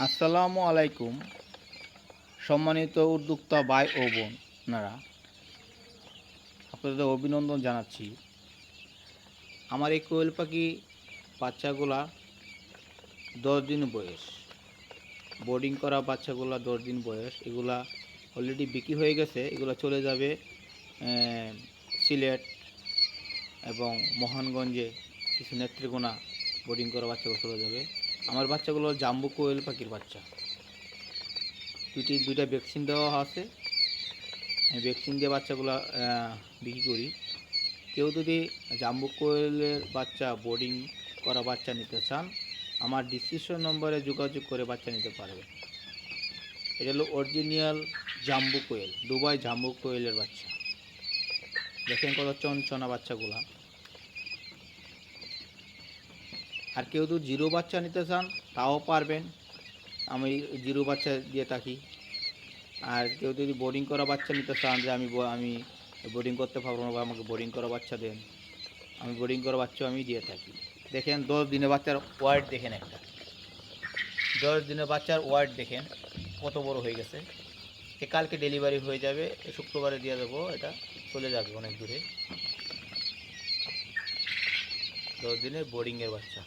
আসসালামু আলাইকুম। সম্মানিত উদ্যোক্তা ভাই ও বোনেরা, আপনাদের অভিনন্দন জানাচ্ছি। আমার এই কোয়েল পাখি বাচ্চাগুলা 10 দিন বয়স। বোর্ডিং করা বাচ্চাগুলা 10 দিন বয়স। এগুলা অলরেডি বিক্রি হয়ে গেছে। এগুলা চলে যাবে সিলেট এবং মোহনগঞ্জে কিছু নেত্রকোনা। বোর্ডিং করা বাচ্চাগুলো চলে যাবে। আমার বাচ্চাগুলো জাম্বু কোয়েল পাখির বাচ্চা। দুইটা ভ্যাকসিন দেওয়া আছে। আমি ভ্যাকসিন দিয়ে বাচ্চাগুলো বিক্রি করি। কেউ যদি জাম্বু কোয়েলের বাচ্চা বোর্ডিং করা বাচ্চা নিতে চান, আমার ডিসক্রিপশন নম্বরে যোগাযোগ করে বাচ্চা নিতে পারবে। এটা হলো অরিজিনাল জাম্বু কোয়েল, দুবাই জাম্বু কোয়েলের বাচ্চা। দেখেন কত চঞ্চনা বাচ্চাগুলা। আর কেউ যদি জিরো বাচ্চা নিতে চান তাও পারবেন, আমি জিরো বাচ্চা দিয়ে থাকি। আর কেউ যদি বোর্ডিং করা বাচ্চা নিতে চান যে আমি বোর্ডিং করতে পারবো না বা আমাকে বোর্ডিং করা বাচ্চা দেন, আমি বোর্ডিং করা বাচ্চা আমি দিয়ে থাকি। দেখেন 10 দিনের বাচ্চার ওয়ার্ড দেখেন একটা, 10 দিনের বাচ্চার ওয়ার্ড দেখেন কত বড় হয়ে গেছে। কালকে ডেলিভারি হয়ে যাবে, শুক্রবারে দিয়ে দেবো। এটা চলে যাবে অনেক দূরে। 10 দিনের বোর্ডিংয়ের বাচ্চা।